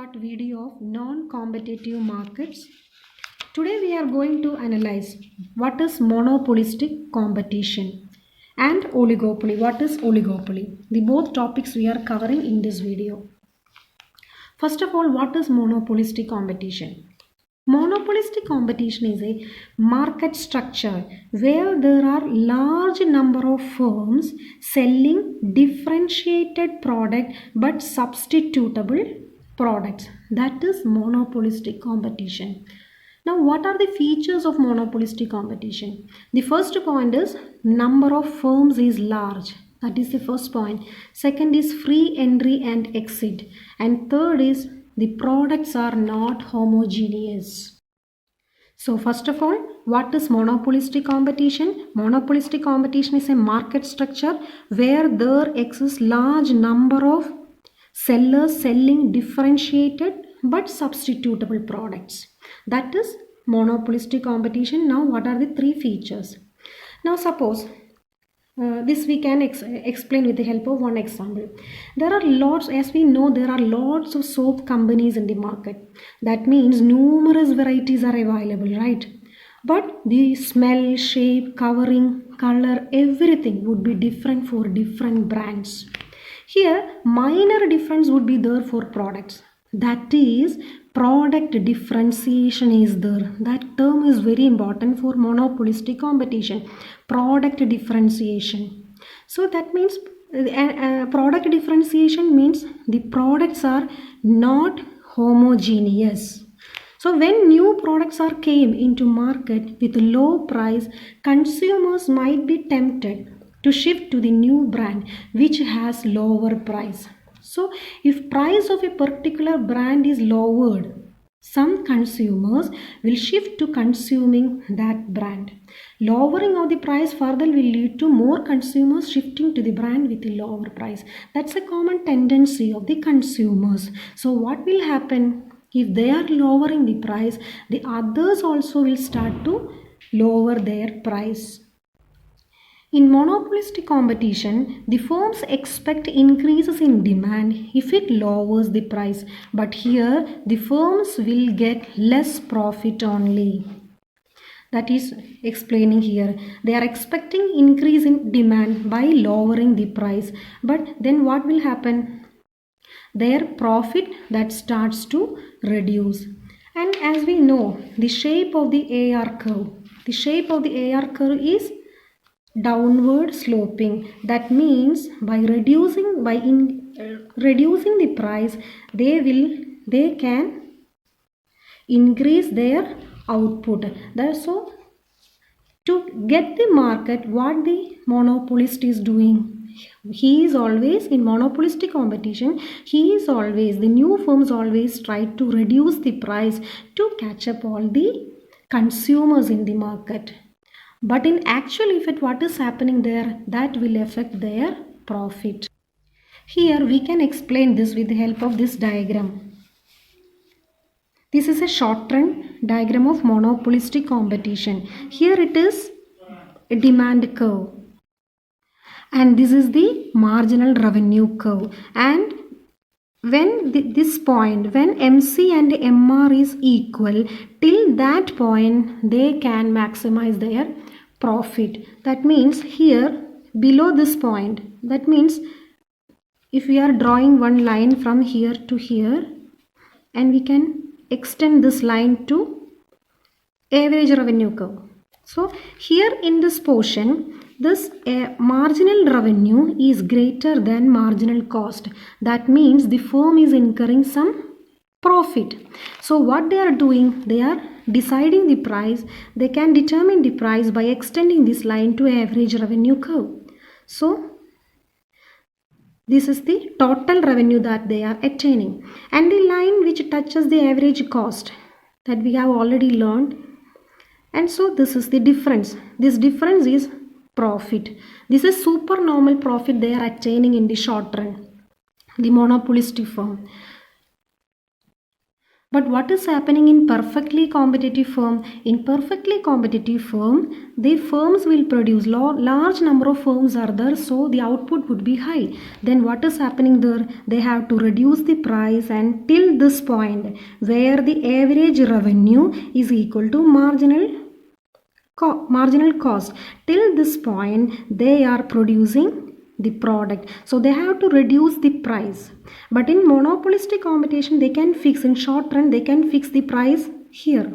part video of non-competitive markets. Today we are going to analyze what is monopolistic competition and oligopoly. What is oligopoly? The both topics we are covering in this video. First of all, what is monopolistic competition? Monopolistic competition is a market structure where there are large number of firms selling differentiated product but substitutable products. That is monopolistic competition. Now, what are the features of monopolistic competition? The first point is number of firms is large. That is the first point. Second is free entry and exit. And third is the products are not homogeneous. So first of all, what is monopolistic competition? Monopolistic competition is a market structure where there exists large number of sellers selling differentiated but substitutable products. That is monopolistic competition. Now what are the three features? Now suppose this we can explain with the help of one example. There are lots, as we know, there are lots of soap companies in the market. That means numerous varieties are available, right? But the smell, shape, covering, color, everything would be different for different brands. Here, minor difference would be there for products. That is, product differentiation is there. That term is very important for monopolistic competition. Product differentiation. So that means product differentiation means the products are not homogeneous. So when new products are came into market with low price, consumers might be tempted to shift to the new brand which has lower price. So if price of a particular brand is lowered, some consumers will shift to consuming that brand. Lowering of the price further will lead to more consumers shifting to the brand with a lower price. That's a common tendency of the consumers. So what will happen? If they are lowering the price, the others also will start to lower their price. In monopolistic competition, the firms expect increases in demand if it lowers the price. But here, the firms will get less profit only. That is explaining here. They are expecting increase in demand by lowering the price. But then what will happen? Their profit that starts to reduce. And as we know, the shape of the AR curve. The shape of the AR curve is downward sloping. That means by reducing the price, they can increase their output. So to get the market, what the monopolist is doing, he is always in monopolistic competition. The new firms always try to reduce the price to catch up all the consumers in the market. But in actual effect, what is happening there? That will affect their profit. Here we can explain this with the help of this diagram. This is a short-run diagram of monopolistic competition. Here it is a demand curve. And this is the marginal revenue curve. And when this point, when MC and MR is equal, till that point they can maximize their profit. That means here below this point, that means if we are drawing one line from here to here and we can extend this line to average revenue curve. So here in this portion, this marginal revenue is greater than marginal cost. That means the firm is incurring some profit. So what they are doing, they are deciding the price. They can determine the price by extending this line to average revenue curve. So this is the total revenue that they are attaining. And the line which touches the average cost that we have already learned. And so this is the difference. This difference is profit. This is supernormal profit they are attaining in the short run, the monopolistic firm. But what is happening in perfectly competitive firm? In perfectly competitive firm, the firms will produce large number of firms are there, so the output would be high. Then what is happening there? They have to reduce the price, and till this point where the average revenue is equal to marginal cost, till this point they are producing the product, so they have to reduce the price. But in monopolistic competition, they can fix, in short run they can fix the price here.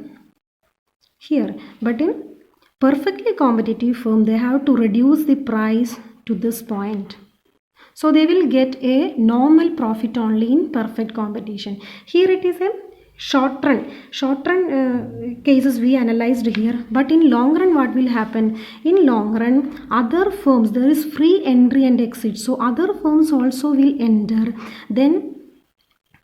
But in perfectly competitive firm, they have to reduce the price to this point, so they will get a normal profit only in perfect competition. Here it is a short run cases we analyzed here. But in long run, what will happen? In long run, other firms, there is free entry and exit, so other firms also will enter. Then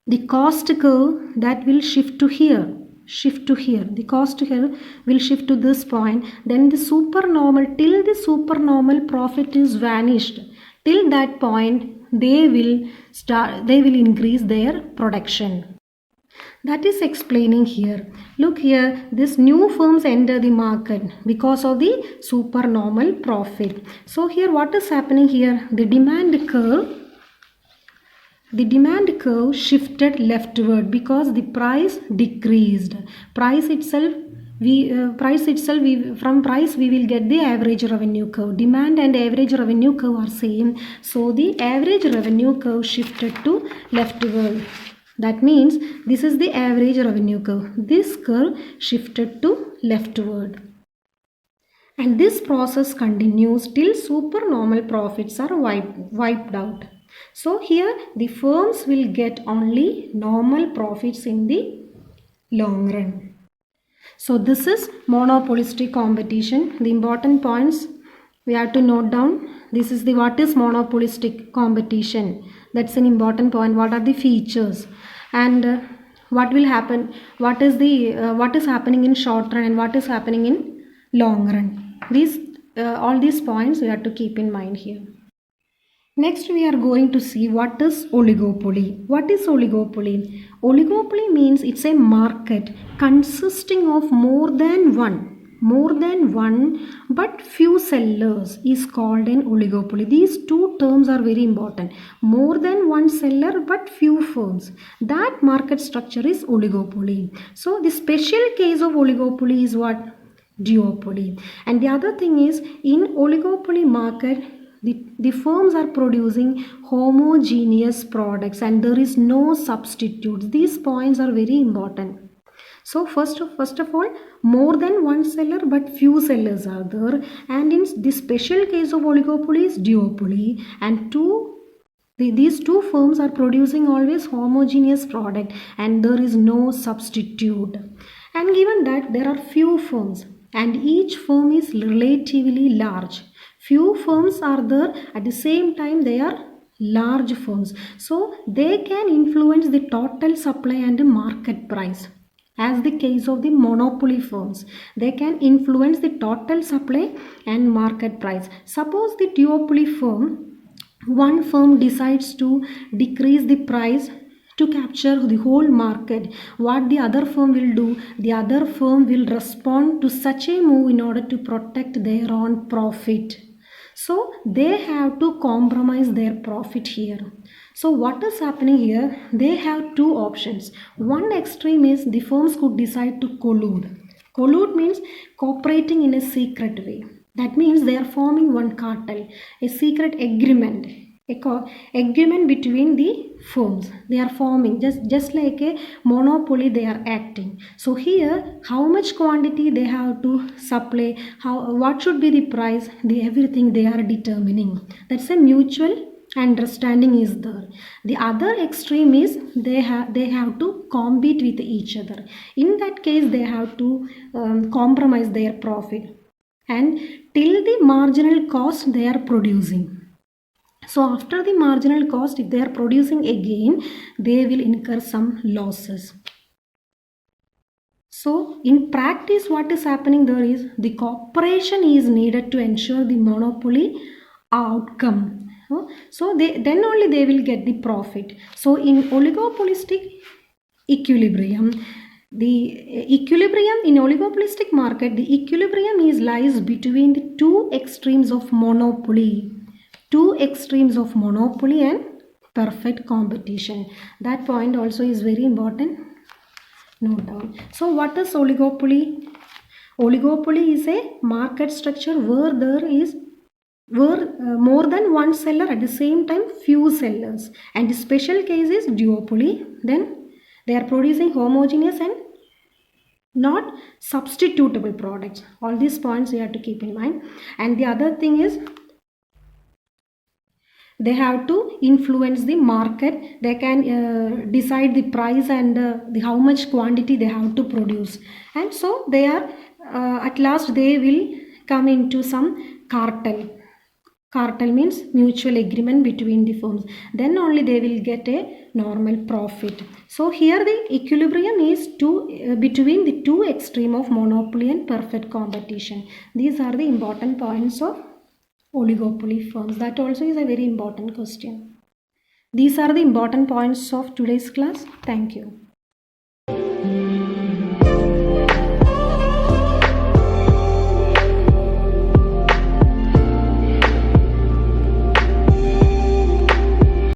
the cost curve that will shift to here, the cost curve will shift to this point. Then the supernormal, till the supernormal profit is vanished, till that point they will increase their production. That is explaining here. Look here, this new firms enter the market because of the supernormal profit. So here what is happening here? The demand curve shifted leftward because the price decreased. From price we will get the average revenue curve. Demand and average revenue curve are same, so the average revenue curve shifted to leftward. That means this is the average revenue curve. This curve shifted to leftward. And this process continues till supernormal profits are wiped out. So here the firms will get only normal profits in the long run. So this is monopolistic competition. The important points we have to note down. This is the what is monopolistic competition. That's an important point. What are the features, and what will happen? What is happening in short run and what is happening in long run? All these points we have to keep in mind here. Next, we are going to see what is oligopoly. What is oligopoly? Oligopoly means it's a market consisting of more than one but few sellers is called an oligopoly. These two terms are very important. More than one seller but few firms. That market structure is oligopoly. So the special case of oligopoly is what? Duopoly. And the other thing is, in oligopoly market, the firms are producing homogeneous products and there is no substitutes. These points are very important. So first of all, more than one seller but few sellers are there, and in the special case of oligopoly is duopoly, and these two firms are producing always homogeneous product and there is no substitute. And given that there are few firms and each firm is relatively large, few firms are there, at the same time they are large firms, so they can influence the total supply and the market price. As the case of the monopoly firms, they can influence the total supply and market price. Suppose the duopoly firm, one firm decides to decrease the price to capture the whole market. What the other firm will do? The other firm will respond to such a move in order to protect their own profit. So they have to compromise their profit here. So what is happening here? They have two options. One extreme is the firms could decide to collude. Collude means cooperating in a secret way. That means they are forming one cartel, a secret agreement. Agreement between the firms. They are forming just like a monopoly they are acting. So here how much quantity they have to supply, what should be the price, everything they are determining. That's a mutual understanding is there. The other extreme is they have to compete with each other. In that case they have to compromise their profit, and till the marginal cost they are producing. So after the marginal cost, if they are producing again, they will incur some losses. So in practice, what is happening there is the cooperation is needed to ensure the monopoly outcome. So then only they will get the profit. So in oligopolistic, equilibrium. The equilibrium in oligopolistic market, the equilibrium is lies between the two extremes of monopoly. Two extremes of monopoly and perfect competition. That point also is very important. Note down. So what is oligopoly? Oligopoly is a market structure where there is more than one seller at the same time few sellers, and the special case is duopoly. Then they are producing homogeneous and not substitutable products. All these points you have to keep in mind. And the other thing is they have to influence the market. They can decide the price and how much quantity they have to produce, and so they are at last they will come into some cartel. Cartel means mutual agreement between the firms. Then only they will get a normal profit. So here the equilibrium is between the two extreme of monopoly and perfect competition. These are the important points of oligopoly firms. That also is a very important question. These are the important points of today's class. Thank you.